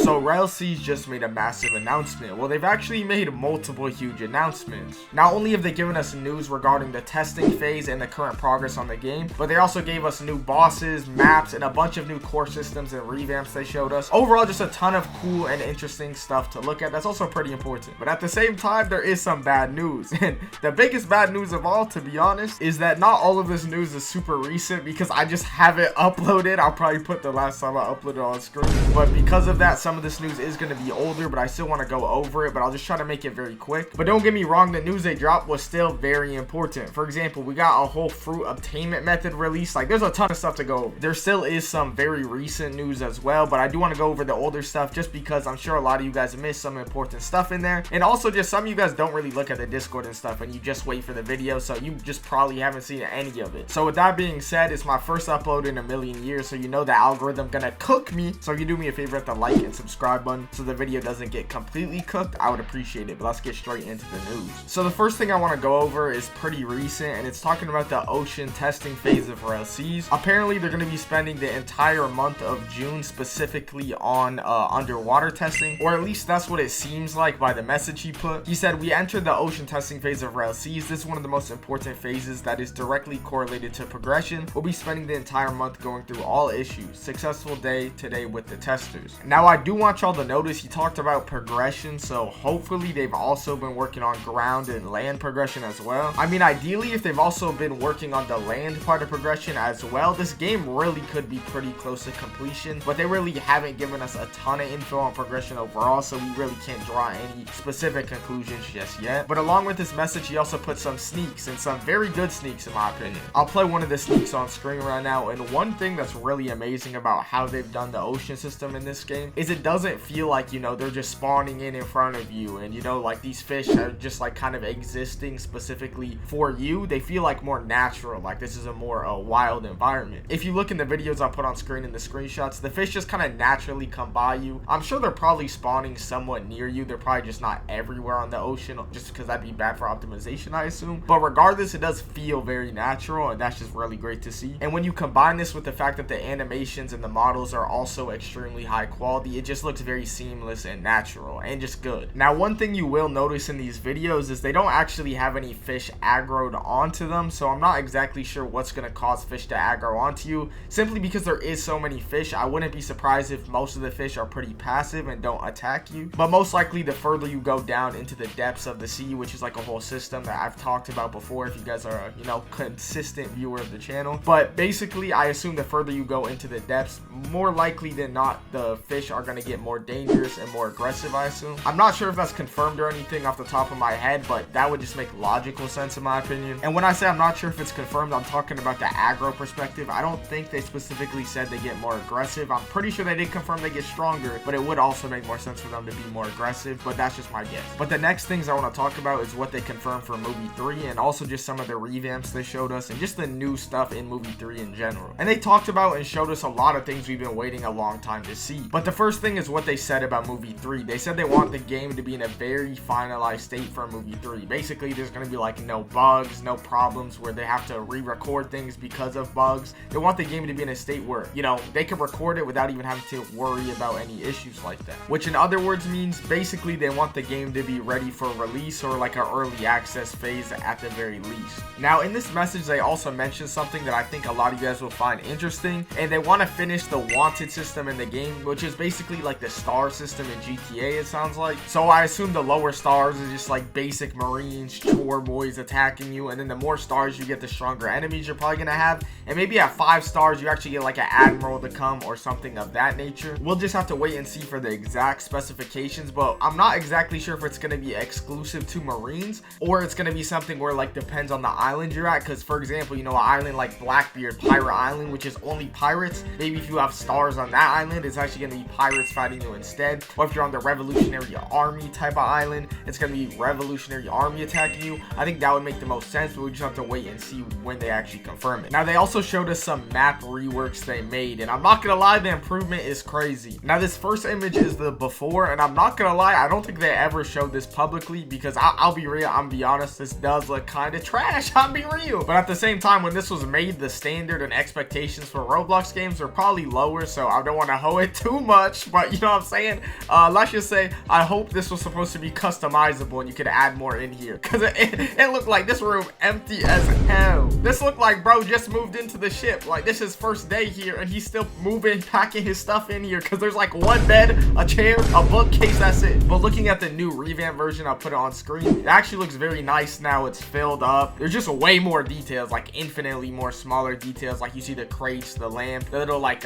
So RELL just made a massive announcement. Well, they've actually made multiple huge announcements. Not only have they given us news regarding the testing phase and the current progress on the game, but they also gave us new bosses, maps, and a bunch of new core systems and revamps they showed us. Overall, just a ton of cool and interesting stuff to look at. That's also pretty important. But at the same time, there is some bad news. And the biggest bad news of all, to be honest, is that not all of this news is super recent because I just haven't uploaded. I'll probably put the last time I uploaded on screen. But because of that, some of this news is going to be older, but I still want to go over it. But I'll just try to make it very quick. But don't get me wrong, the news they dropped was still very important. For example, we got a whole fruit obtainment method release. Like, there's a ton of stuff to go over. There still is some very recent news as well, but I do want to go over the older stuff just because I'm sure a lot of you guys missed some important stuff in there. And also, just some of you guys don't really look at the Discord and stuff, and you just wait for the video, so you just probably haven't seen any of it. So with that being said, it's my first upload in a million years, so you know the algorithm gonna cook me. So if you do me a favor, hit the like and subscribe button so the video doesn't get completely cooked, I would appreciate it. But let's get straight into the news. So the first thing I want to go over is pretty recent, and it's talking about the ocean testing phase of RELL. Apparently they're going to be spending the entire month of June specifically on underwater testing, or at least that's what it seems like by the message he put. He said, "We entered the ocean testing phase of RELL. This is one of the most important phases that is directly correlated to progression. We'll be spending the entire month going through all issues. Successful day today with the testers." Now I do want y'all to notice he talked about progression, so hopefully they've also been working on ground and land progression as well. I mean, ideally, if they've also been working on the land part of progression as well, this game really could be pretty close to completion, but they really haven't given us a ton of info on progression overall, so we really can't draw any specific conclusions just yet. But along with this message, he also put some sneaks, and some very good sneaks in my opinion. I'll play one of the sneaks on screen right now, and one thing that's really amazing about how they've done the ocean system in this game is it doesn't feel like, you know, they're just spawning in front of you, and you know, like these fish are just like kind of existing specifically for you. They feel like more natural, like this is a more wild environment. If you look in the videos I'll put on screen in the screenshots, the fish just kind of naturally come by you. I'm sure they're probably spawning somewhat near you. They're probably just not everywhere on the ocean, just because that'd be bad for optimization, I assume. But regardless, it does feel very natural, and that's just really great to see. And when you combine this with the fact that the animations and the models are also extremely high quality, it just looks very seamless and natural and just good. Now, one thing you will notice in these videos is they don't actually have any fish aggroed onto them, so I'm not exactly sure what's going to cause fish to aggro onto you. Simply because there is so many fish, I wouldn't be surprised if most of the fish are pretty passive and don't attack you. But most likely, the further you go down into the depths of the sea, which is like a whole system that I've talked about before if you guys are a, you know, consistent viewer of the channel. But basically, I assume the further you go into the depths, more likely than not, the fish are going to get more dangerous and more aggressive, I assume. I'm not sure if that's confirmed or anything off the top of my head, but that would just make logical sense in my opinion. And when I say I'm not sure if it's confirmed, I'm talking about the aggro perspective. I don't think they specifically said they get more aggressive. I'm pretty sure they did confirm they get stronger, but it would also make more sense for them to be more aggressive, but that's just my guess. But the next things I want to talk about is what they confirmed for movie 3, and also just some of the revamps they showed us, and just the new stuff in movie 3 in general. And they talked about and showed us a lot of things we've been waiting a long time to see. But the first thing is what they said about movie 3. They said they want the game to be in a very finalized state for movie 3. Basically, there's going to be like no bugs, no problems where they have to re-record things because of bugs. They want the game to be in a state where, you know, they can record it without even having to worry about any issues like that. Which in other words means basically they want the game to be ready for release, or like an early access phase at the very least. Now in this message they also mentioned something that I think a lot of you guys will find interesting, and they want to finish the wanted system in the game, which is basically like the star system in GTA, it sounds like. So I assume the lower stars is just like basic marines, chore boys attacking you, and then the more stars you get, the stronger enemies you're probably gonna have. And maybe at 5 stars you actually get like an admiral to come or something of that nature. We'll just have to wait and see for the exact specifications, but I'm not exactly sure if it's going to be exclusive to marines or it's going to be something where like depends on the island you're at. Because for example, you know, an island like Blackbeard Pirate Island, which is only pirates, maybe if you have stars on that island, it's actually going to be pirates fighting you instead. Or if you're on the Revolutionary Army type of island, it's going to be Revolutionary Army attacking you. I think that would make the most sense, but we just have to wait and see when they actually confirm it. Now they also showed us some map reworks they made, and I'm not gonna lie, the improvement is crazy. Now this first image is the before, and I'm not gonna lie, I don't think they ever showed this publicly, because I'll be real, I'm be honest, this does look kind of trash. I'll be real. But at the same time, when this was made, the standard and expectations for Roblox games were probably lower, so I don't want to hoe it too much. but you know what I'm saying? Let's just say I hope this was supposed to be customizable and you could add more in here, because it looked like this room empty as hell. This looked like bro just moved into the ship. Like, this is first day here and he's still moving, packing his stuff in here, because there's like one bed, a chair, a bookcase, that's it. But looking at the new revamp version, I'll put it on screen, it actually looks very nice now. It's filled up. There's just way more details, like infinitely more smaller details. Like, you see the crates, the lamp, the little like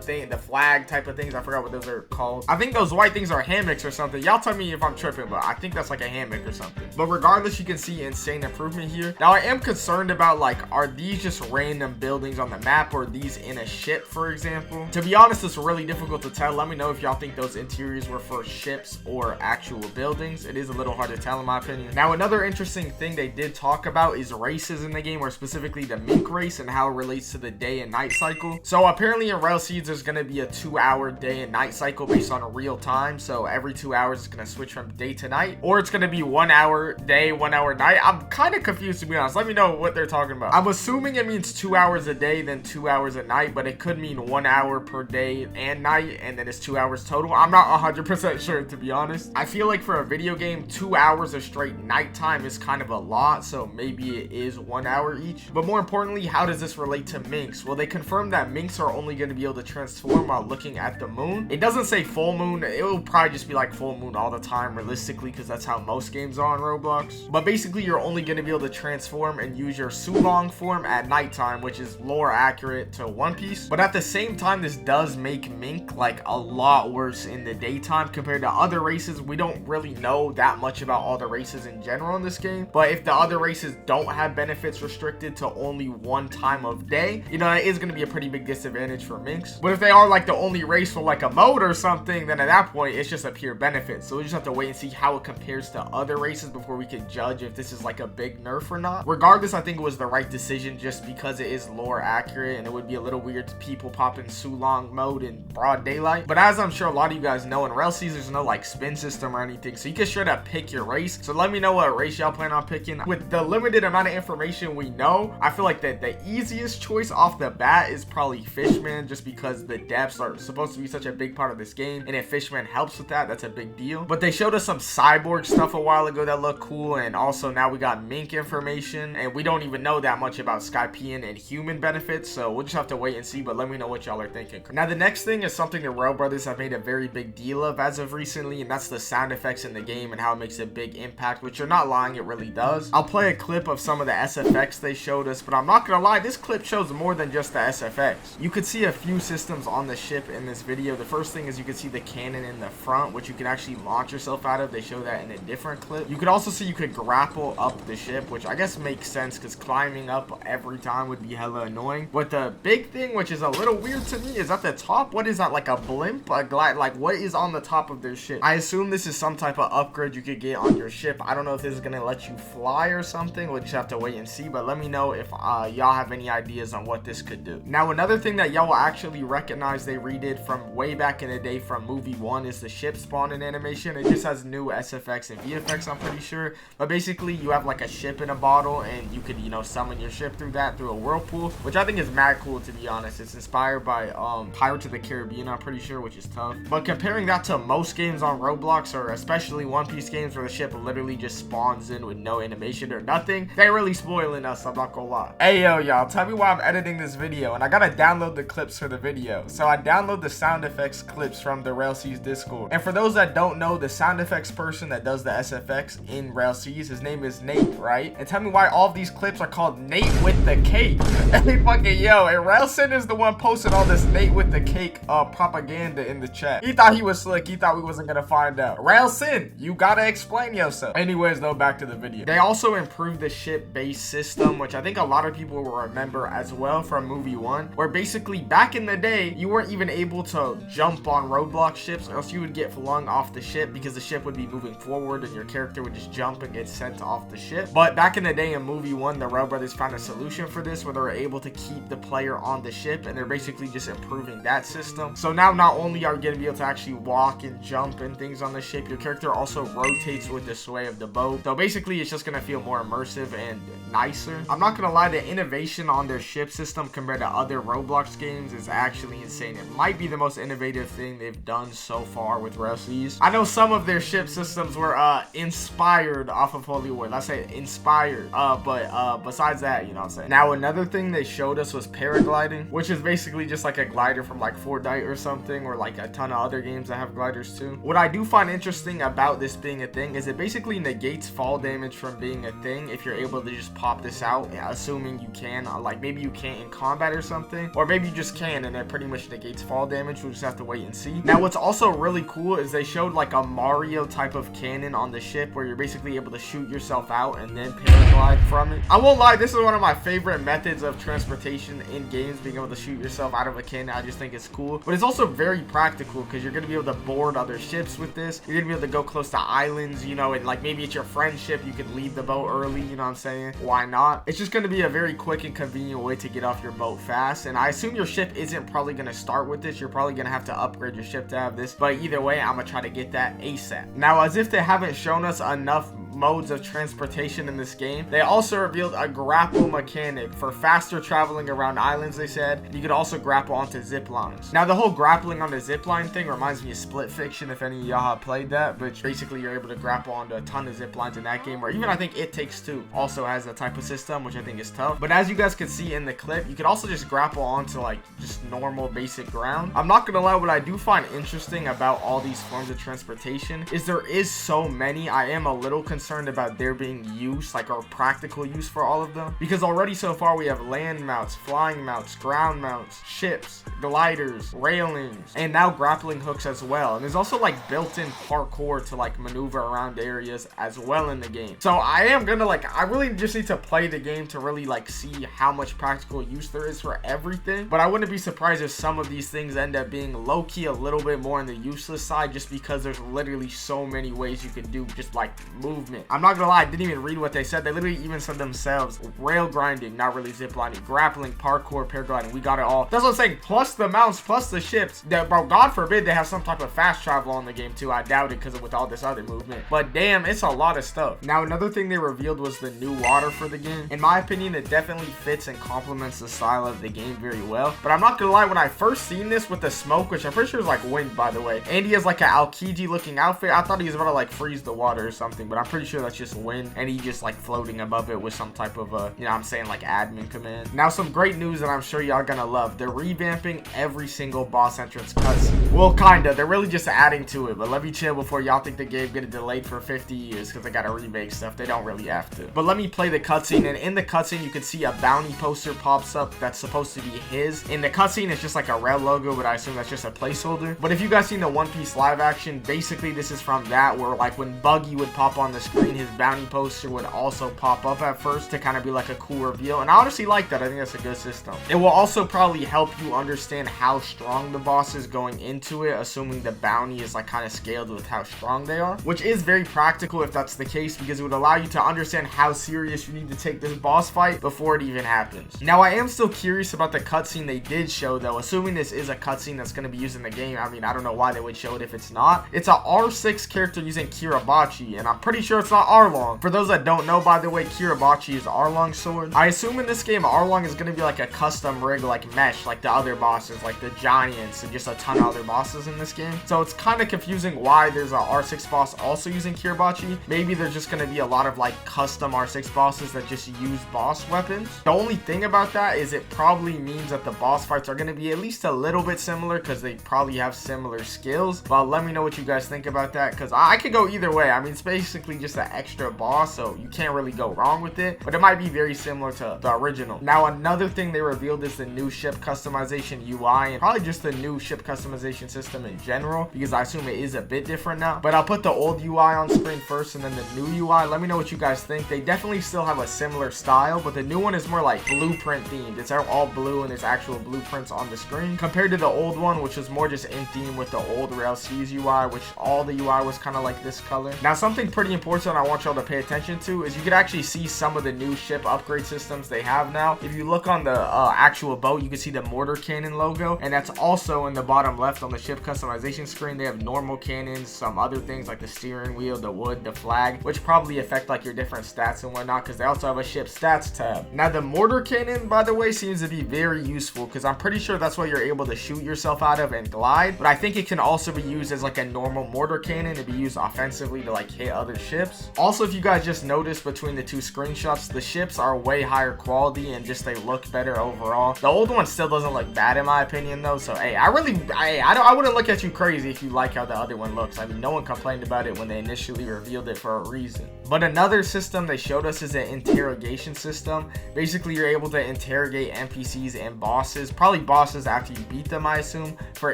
thing, the flag type of things. I forgot what those are called. I think those white things are hammocks or something. Y'all tell me if I'm tripping, but I think that's like a hammock or something. But regardless, you can see insane improvement here. Now, I am concerned about, like, are these just random buildings on the map, or are these in a ship, for example? To be honest, it's really difficult to tell. Let me know if y'all think those interiors were for ships or actual buildings. It is a little hard to tell in my opinion. Now, another interesting thing they did talk about is races in the game, or specifically the mink race and how it relates to the day and night cycle. So apparently in RELL Seeds, there's going to be a 2-hour day and night cycle based on real time. So every 2 hours it's going to switch from day to night, or it's going to be 1 hour day, 1 hour night. I'm kind of confused, to be honest. Let me know what they're talking about. I'm assuming it means 2 hours a day, then 2 hours a night, but it could mean 1 hour per day and night, and then it's 2 hours total. I'm not 100% sure, to be honest. I feel like for a video game, 2 hours of straight nighttime is kind of a lot, so maybe it is 1 hour each. But more importantly, how does this relate to minks? Well, they confirmed that minks are only going to be able to transform while looking at the moon. It doesn't say full moon. It will probably just be like full moon all the time, realistically, because that's how most games are on Roblox. But basically, you're only going to be able to transform and use your Sulong form at nighttime, which is lore accurate to One Piece. But at the same time, this does make mink like a lot worse in the daytime compared to other races. We don't really know that much about all the races in general in this game, but if the other races don't have benefits restricted to only one time of day, you know, it is going to be a pretty big disadvantage for minks. But if they are like the only race for like a mode or something, then at that point it's just a pure benefit. So we just have to wait and see how it compares to other races before we can judge if this is like a big nerf or not. Regardless, I think it was the right decision just because it is lore accurate, and it would be a little weird to people popping Sulong mode in broad daylight. But as I'm sure a lot of you guys know, in RELL Seeds there's no like spin system or anything, so you can straight up pick your race. So let me know what race y'all plan on picking. With the limited amount of information we know, I feel like that the easiest choice off the bat is probably Fishman, just because the depths are supposed to be such a big part of this game, and if Fishman helps with that, that's a big deal. But they showed us some cyborg stuff a while ago that looked cool, and also now we got mink information, and we don't even know that much about Skypean and human benefits, so we'll just have to wait and see. But let me know what y'all are thinking. Now, the next thing is something the RELL brothers have made a very big deal of as of recently, and that's the sound effects in the game and how it makes a big impact, which you're not lying, it really does. I'll play a clip of some of the SFX they showed us, but I'm not gonna lie, this clip shows more than just the SFX. You could see a few systems on the ship in this video. The first thing is you can see the cannon in the front, which you can actually launch yourself out of. They show that in a different clip. You could also see you could grapple up the ship, which I guess makes sense because climbing up every time would be hella annoying. But the big thing, which is a little weird to me, is at the top. What is that, like a blimp, a glide? Like, what is on the top of their ship? I assume this is some type of upgrade you could get on your ship. I don't know if this is gonna let you fly or something. We'll just have to wait and see, but let me know if y'all have any ideas on what this could do. Now, another thing that y'all will actually recognize they redid from way back in the day from movie 1 is the ship spawning animation. It just has new SFX and VFX, I'm pretty sure, but basically you have like a ship in a bottle, and you could, you know, summon your ship through that, through a whirlpool, which I think is mad cool, to be honest. It's inspired by Pirates of the Caribbean, I'm pretty sure, which is tough. But comparing that to most games on Roblox, or especially One Piece games where the ship literally just spawns in with no animation or nothing, they're really spoiling us, I'm not gonna lie. Hey yo, y'all, tell me why I'm editing this video, and I gotta download the clips for the video. So I download the sound effects clips from the RELL Seeds Discord. And for those that don't know, the sound effects person that does the SFX in RELL Seeds, his name is Nate, right? And tell me why all of these clips are called Nate with the Cake. Hey, fucking yo, and Relson is the one posting all this Nate with the Cake propaganda in the chat. He thought he was slick. He thought we wasn't gonna find out. Relson, you gotta explain yourself. Anyways, though, back to the video. They also improved the ship-based system, which I think a lot of people will remember as well from movie 1, where basically back in the day, you weren't even able to jump on Roblox ships, or else you would get flung off the ship because the ship would be moving forward and your character would just jump and get sent off the ship. But back in the day in movie 1, the RELL brothers found a solution for this where they were able to keep the player on the ship, and they're basically just improving that system. So now not only are you going to be able to actually walk and jump and things on the ship, your character also rotates with the sway of the boat. So basically it's just going to feel more immersive and nicer. I'm not going to lie, the innovation on their ship system compared to other Roblox games is actually insane. It might be the most innovative innovative thing they've done so far with RELL. I know some of their ship systems were inspired off of Holy War. Let's say inspired. But besides that, you know what I'm saying. Now another thing they showed us was paragliding, which is basically just like a glider from like Fortnite or something, or like a ton of other games that have gliders too. What I do find interesting about this being a thing is it basically negates fall damage from being a thing if you're able to just pop this out, assuming you can. Like maybe you can't in combat or something, or maybe you just can and it pretty much negates fall damage. We'll just have to wait and see. Now what's also really cool is they showed like a Mario type of cannon on the ship where you're basically able to shoot yourself out and then paraglide from it. I won't lie, this is one of my favorite methods of transportation in games, being able to shoot yourself out of a cannon. I just think it's cool, but it's also very practical because you're going to be able to board other ships with this. You're going to be able to go close to islands, you know, and like maybe it's your friend's ship, you could leave the boat early, you know what I'm saying? Why not? It's just going to be a very quick and convenient way to get off your boat fast, and I assume your ship isn't probably going to start with this. You're probably going to have to upgrade your ship to have this, but either way, I'm going to try to get that ASAP. Now, as if they haven't shown us enough modes of transportation in this game, they also revealed a grapple mechanic for faster traveling around islands. They said you could also grapple onto zip lines. Now the whole grappling on the zip line thing reminds me of Split Fiction, if any of y'all have played that, which basically you're able to grapple onto a ton of zip lines in that game, or even I think It Takes Two also has that type of system, which I think is tough. But as you guys could see in the clip, you could also just grapple onto like just normal basic ground. I'm not gonna lie, what I do find interesting about all these forms of transportation is there is so many. I am a little concerned about there being use, like or practical use for all of them, because already so far we have land mounts, flying mounts, ground mounts, ships, gliders, railings, and now grappling hooks as well. And there's also like built-in parkour to like maneuver around areas as well in the game. So I am gonna I really just need to play the game to really like see how much practical use there is for everything. But I wouldn't be surprised if some of these things end up being low-key a little bit more on the useless side, just because there's literally so many ways you can do just like movement. I'm not gonna lie, I didn't even read what they said. They literally even said themselves, rail grinding, not really ziplining, grappling, parkour, paragliding, we got it all. That's what I'm saying, plus the mounts, plus the ships. That, bro, God forbid they have some type of fast travel on the game too. I doubt it because of with all this other movement. But damn, it's a lot of stuff. Now, another thing they revealed was the new water for the game. In my opinion, it definitely fits and complements the style of the game very well. But I'm not gonna lie, when I first seen this with the smoke, which I'm pretty sure is like wind, by the way, and he has like an Aokiji looking outfit, I thought he was about to like freeze the water or something, but I'm pretty sure that's just wind, and he just like floating above it with some type of you know what I'm saying, like admin command. Now, some great news that I'm sure y'all gonna love. They're revamping every single boss entrance cutscene. Well, kinda. They're really just adding to it, but let me chill before y'all think the game get delayed for 50 years because they gotta remake stuff. They don't really have to. But let me play the cutscene, and in the cutscene you can see a bounty poster pops up that's supposed to be his. In the cutscene it's just like a RELL logo, but I assume that's just a placeholder. But if you guys seen the One Piece live action, basically this is from that, where like when Buggy would pop on the screen, his bounty poster would also pop up at first to kind of be like a cool reveal, and I honestly like that. I think that's a good system. It will also probably help you understand how strong the boss is going into it, assuming the bounty is like kind of scaled with how strong they are, which is very practical if that's the case, because it would allow you to understand how serious you need to take this boss fight before it even happens. Now, I am still curious about the cutscene they did show though. Assuming this is a cutscene that's going to be used in the game, I mean, I don't know why they would show it if it's not. It's a R6 character using Kirabachi, and I'm pretty sure it's not Arlong. For those that don't know, by the way, Kirabachi is Arlong's sword. I assume in this game Arlong is going to be like a custom rig, like mesh, like the other bosses, like the giants and just a ton of other bosses in this game. So it's kind of confusing why there's a R6 boss also using Kirabachi. Maybe there's just going to be a lot of like custom R6 bosses that just use boss weapons. The only thing about that is it probably means that the boss fights are going to be at least a little bit similar, because they probably have similar skills. But let me know what you guys think about that, because I could go either way. I mean, it's basically just an extra boss, so you can't really go wrong with it, but it might be very similar to the original. Now, another thing they revealed is the new ship customization UI, and probably just the new ship customization system in general, because I assume it is a bit different now. But I'll put the old UI on screen first and then the new UI. Let me know what you guys think. They definitely still have a similar style, but the new one is more like blueprint themed. It's all blue and there's actual blueprints on the screen, compared to the old one, which was more just in theme with the old RELL's UI, which all the UI was kind of like this color. Now, something pretty important I want y'all to pay attention to is you can actually see some of the new ship upgrade systems they have now. If you look on the actual boat, you can see the mortar cannon cannon logo, and that's also in the bottom left on the ship customization screen. They have normal cannons, some other things like the steering wheel, the wood, the flag, which probably affect like your different stats and whatnot, because they also have a ship stats tab. Now the mortar cannon, by the way, seems to be very useful, because I'm pretty sure that's what you're able to shoot yourself out of and glide, but I think it can also be used as like a normal mortar cannon to be used offensively to like hit other ships. Also, if you guys just noticed between the two screenshots, the ships are way higher quality and just they look better overall. The old one still doesn't look bad in my opinion though, so hey, I wouldn't look at you crazy if you like how the other one looks. I mean, no one complained about it when they initially revealed it for a reason. But another system they showed us is an interrogation system. Basically, you're able to interrogate NPCs and bosses, probably bosses after you beat them, I assume, for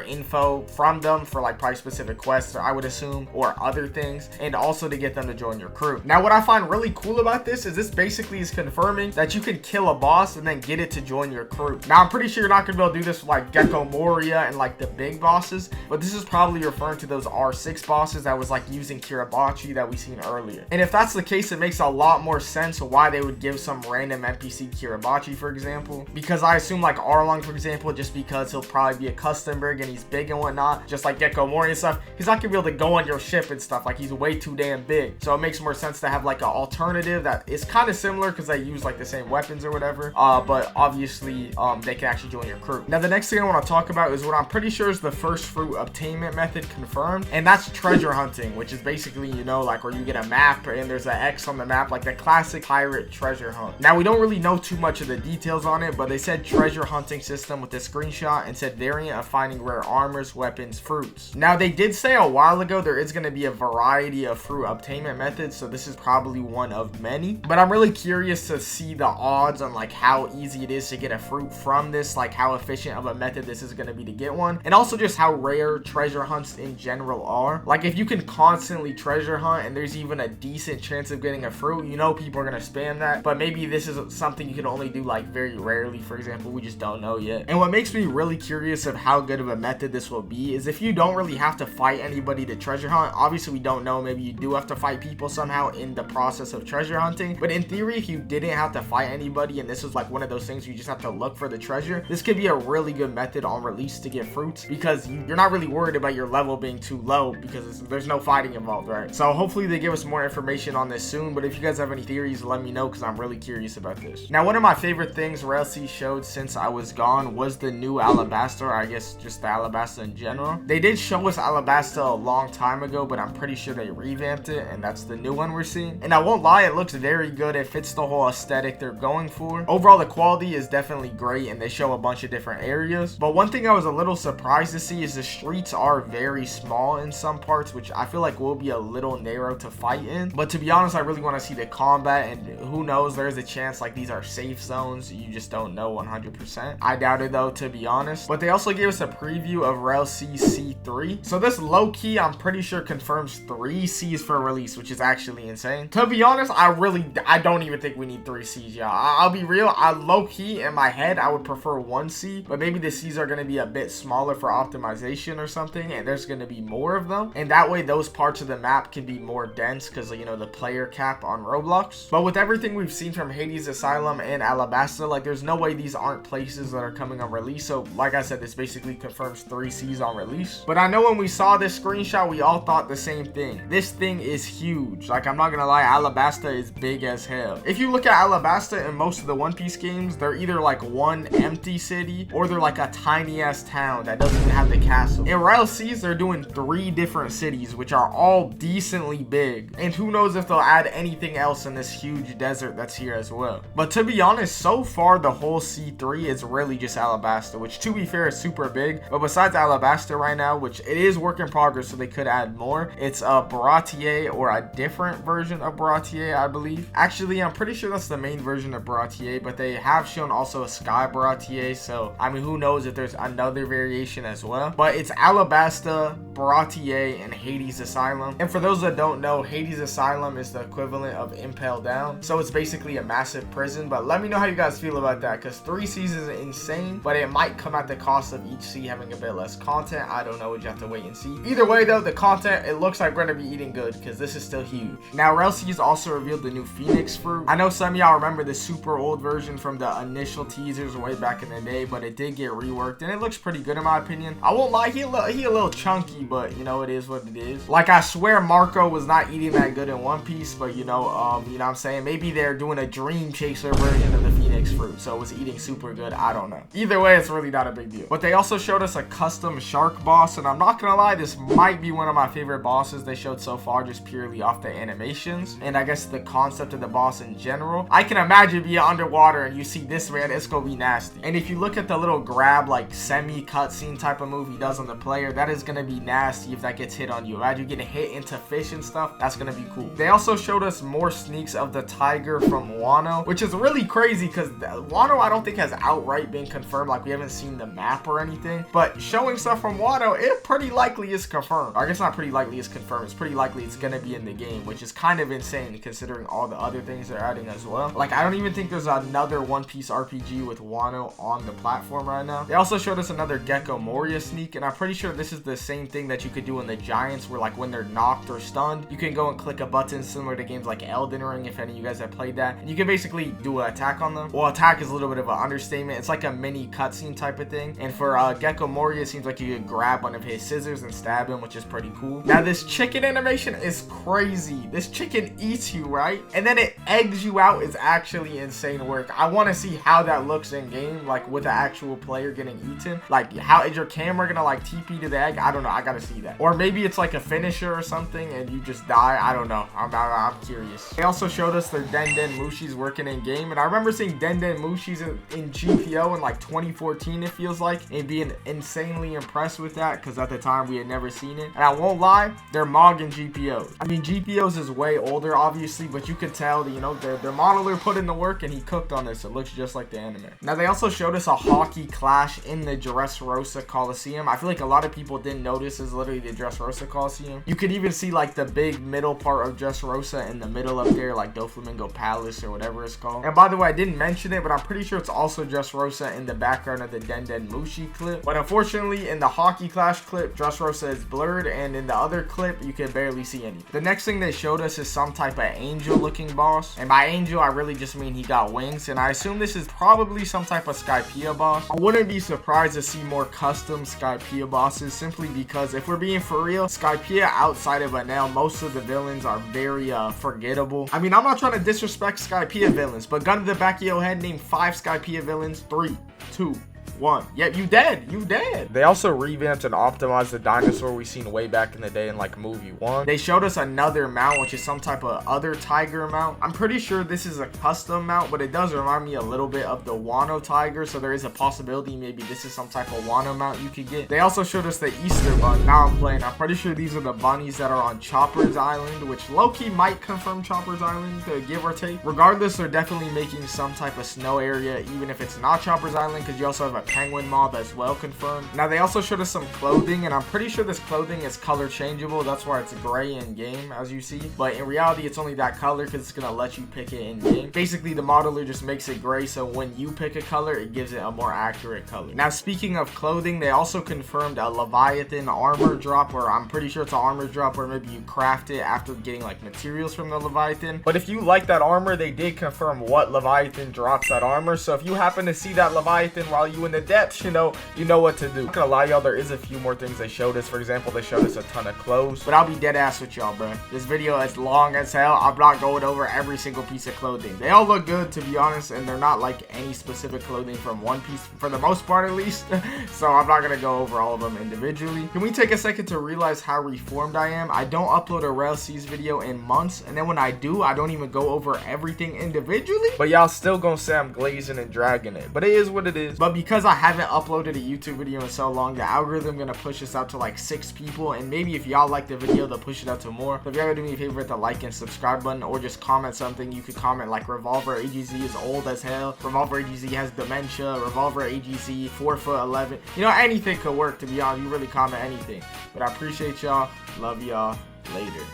info from them for like probably specific quests, I would assume, or other things, and also to get them to join your crew. Now, what I find really cool about this is basically is confirming that you can kill a boss and then get it to join your crew. Now, I'm pretty sure you're not gonna be able to do this with like Gecko Moria and like the big bosses, but this is probably referring to those R6 bosses that was like using Kirabachi that we seen earlier. And if that's the case, it makes a lot more sense why they would give some random NPC Kirabachi, for example, because I assume like Arlong, for example, just because he'll probably be a custom rig and he's big and whatnot, just like Gecko Moria and stuff, he's not gonna be able to go on your ship and stuff, like he's way too damn big. So it makes more sense to have like an alternative that is kind of similar because they use like the same weapons or whatever, but obviously they can actually join your crew. Now the next thing I want to talk about is what I'm pretty sure is the first fruit obtainment method confirmed, and that's treasure hunting, which is basically, you know, like where you get a map and there's an X on the map, like the classic pirate treasure hunt. Now we don't really know too much of the details on it, but they said treasure hunting system with this screenshot and said variant of finding rare armors, weapons, fruits. Now they did say a while ago there is going to be a variety of fruit obtainment methods, so this is probably one of many, but I'm really curious to see the odds on like how easy it is to get a fruit from this, like how efficient of a method this is going to be to get one, and also just how rare treasure hunts in general are. Like if you can constantly treasure hunt and there's even a decent chance of getting a fruit, you know people are going to spam that, but maybe this is something you can only do like very rarely, for example. We just don't know yet. And what makes me really curious of how good of a method this will be is if you don't really have to fight anybody to treasure hunt. Obviously we don't know, maybe you do have to fight people somehow in the process of treasure hunting, but in theory if you didn't have to fight anybody and this was like one of those things you just have to look for the treasure, this could be a really good method on release to get fruits, because you're not really worried about your level being too low because there's no fighting involved, right? So hopefully they give us more information on this soon, but if you guys have any theories, let me know because I'm really curious about this. Now one of my favorite things RELL showed since I was gone was the new Alabaster, I guess just the Alabaster in general. They did show us Alabaster a long time ago, but I'm pretty sure they revamped it and that's the new one we're seeing. And I won't lie, it looks very good. It fits the whole aesthetic they're going for. Overall the quality is definitely great and they show a bunch of different areas, but one thing I was a little surprised to see is the streets are very small in some parts, which I feel like will be a little narrow to fight in. But to be honest, I really want to see the combat, and who knows, there's a chance like these are safe zones, you just don't know 100%. I doubt it though, to be honest. But they also gave us a preview of RELL C3, so this low-key I'm pretty sure confirms 3 C's for release, which is actually insane. To be honest, I don't even think we need 3 C's, y'all. I'll be real, I low-key in my head I would prefer 1 C, but maybe the C's are going to be a bit smaller for optimization or something, and there's going to be more of them, and that way those parts of the map can be more dense because, you know, the player cap on Roblox. But with everything we've seen from Hades Asylum and Alabaster, like there's no way these aren't places that are coming on release. So like I said, this basically confirms 3 C's on release. But I know when we saw this screenshot, we all thought the same thing. This thing is huge. Like I'm not gonna lie, Alabaster is big as hell. If you look at Alabaster in most of the One Piece games, they're either like one empty city or they're like a tiny ass town that doesn't even have the castle. In RELL C's, they're doing 3 different cities, which are all decently big. And who knows if they'll add anything else in this huge desert that's here as well. But to be honest, so far the whole C3 is really just Alabaster, which to be fair is super big. But besides Alabaster right now, which it is work in progress, so they could add more, it's a Baratier or a different version of Baratier, I believe. Actually, I'm pretty sure that's the main version of Baratier, but they have shown also a Sky Baratier, so I mean who knows if there's another variation as well. But it's Alabaster, Baratier, and Hades Asylum. And for those that don't know, Hades Asylum is the equivalent of Impel Down, so it's basically a massive prison. But let me know how you guys feel about that, because 3 C's is insane, but it might come at the cost of each C having a bit less content. I don't know, we have to wait and see. Either way though, the content, it looks like we're gonna be eating good because this is still huge. Now RELL C's also revealed the new Phoenix fruit. I know some of y'all remember the super old version from the initial teasers way back in the day, but it did did get reworked, and it looks pretty good in my opinion. I won't lie, he a little chunky, but you know, it is what it is. Like, I swear Marco was not eating that good in One Piece, but you know what I'm saying? Maybe they're doing a Dream Chaser version of the Phoenix fruit, so it was eating super good. I don't know. Either way, it's really not a big deal. But they also showed us a custom shark boss, and I'm not gonna lie, this might be one of my favorite bosses they showed so far, just purely off the animations and I guess the concept of the boss in general. I can imagine being underwater and you see this man, it's gonna be nasty. And if you look at the little grab, like semi cutscene type of move he does on the player, that is gonna be nasty if that gets hit on you. Imagine getting hit into fish and stuff. That's gonna be cool. They also showed us more sneaks of the tiger from Wano, which is really crazy because Wano I don't think has outright been confirmed. Like, we haven't seen the map or anything, but showing stuff from Wano, it pretty likely is confirmed. I guess not pretty likely is confirmed. It's pretty likely it's gonna be in the game, which is kind of insane considering all the other things they're adding as well. Like, I don't even think there's another One Piece RPG with Wano on the platform right now. They also showed us another Gecko Moria sneak, and I'm pretty sure this is the same thing that you could do in the Giants, where like when they're knocked or stunned, you can go and click a button similar to games like Elden Ring, if any of you guys have played that, and you can basically do an attack on them. Well, attack is a little bit of an understatement. It's like a mini cutscene type of thing. And for Gecko Moria, it seems like you could grab one of his scissors and stab him, which is pretty cool. Now, this chicken animation is crazy. This chicken eats you, right? And then it eggs you out. Is actually insane work. I want to see how that looks in game, like with an actual player getting eaten. Like, how is your camera gonna like TP to the egg? I don't know. I gotta see that. Or maybe it's like a finisher or something and you just die. I don't know. I'm curious. They also showed us their Denden Mushies working in game, and I remember seeing Denden Mushies in GPO in like 2014, it feels like, and being insanely impressed with that because at the time we had never seen it. And I won't lie, they're mogging GPOs. I mean, GPOs is way older obviously, but you could tell that, you know, their modeler put in the work and he cooked on this. It looks just like the anime. Now, they also showed us a hockey clash in the Dressrosa Coliseum. I feel like a lot of people didn't notice is literally the Dressrosa Coliseum. You could even see like the big middle part of Dressrosa in the middle up there, like Doflamingo Palace or whatever it's called. And by the way, I didn't mention it, but I'm pretty sure it's also Dressrosa in the background of the Denden Mushi clip. But unfortunately, in the hockey clash clip, Dressrosa is blurred, and in the other clip, you can barely see anything. The next thing they showed us is some type of angel looking boss. And by angel, I really just mean he got wings, and I assume this is probably some type of Skypiea boss. I wouldn't be surprised to see more custom Skypiea bosses, simply because if we're being for real, Skypiea outside of Enel, most of the villains are very forgettable. I mean, I'm not trying to disrespect Skypiea villains, but gun to the back of your head, name 5 Skypiea villains. 3, 2, 1. Yep, you dead. You dead. They also revamped and optimized the dinosaur we seen way back in the day in like movie 1. They showed us another mount, which is some type of other tiger mount. I'm pretty sure this is a custom mount, but it does remind me a little bit of the Wano tiger, so there is a possibility maybe this is some type of Wano mount you could get. They also showed us the Easter bunny. Now I'm playing. I'm pretty sure these are the bunnies that are on Chopper's Island, which low-key might confirm Chopper's Island, give or take. Regardless, they're definitely making some type of snow area, even if it's not Chopper's Island, because you also have a penguin mob as well confirmed. Now, they also showed us some clothing, and I'm pretty sure this clothing is color changeable. That's why it's gray in game, as you see, but in reality it's only that color because it's gonna let you pick it in game. Basically, the modeler just makes it gray, so when you pick a color, it gives it a more accurate color. Now, speaking of clothing, they also confirmed a Leviathan armor drop, or I'm pretty sure it's an armor drop where maybe you craft it after getting like materials from the Leviathan. But if you like that armor, they did confirm what Leviathan drops that armor, so if you happen to see that Leviathan while you in the depths, you know what to do. I'm not gonna lie, y'all, there is a few more things they showed us. For example, they showed us a ton of clothes, but I'll be dead ass with y'all, bro. This video is long as hell. I'm not going over every single piece of clothing. They all look good, to be honest, and they're not like any specific clothing from One Piece, for the most part at least. So I'm not gonna go over all of them individually. Can we take a second to realize how reformed I am? I don't upload a RELL video in months, and then when I do, I don't even go over everything individually. But y'all still gonna say I'm glazing and dragging it, but it is what it is. But because I haven't uploaded a YouTube video in so long, the algorithm gonna push this out to like 6 people, and maybe if y'all like the video, they'll push it out to more. So if y'all do me a favor, hit the like and subscribe button, or just comment something. You could comment like Revolver AGZ is old as hell, Revolver AGZ has dementia, Revolver AGZ 4'11". You know, anything could work, to be honest. You really comment anything. But I appreciate y'all. Love y'all. Later.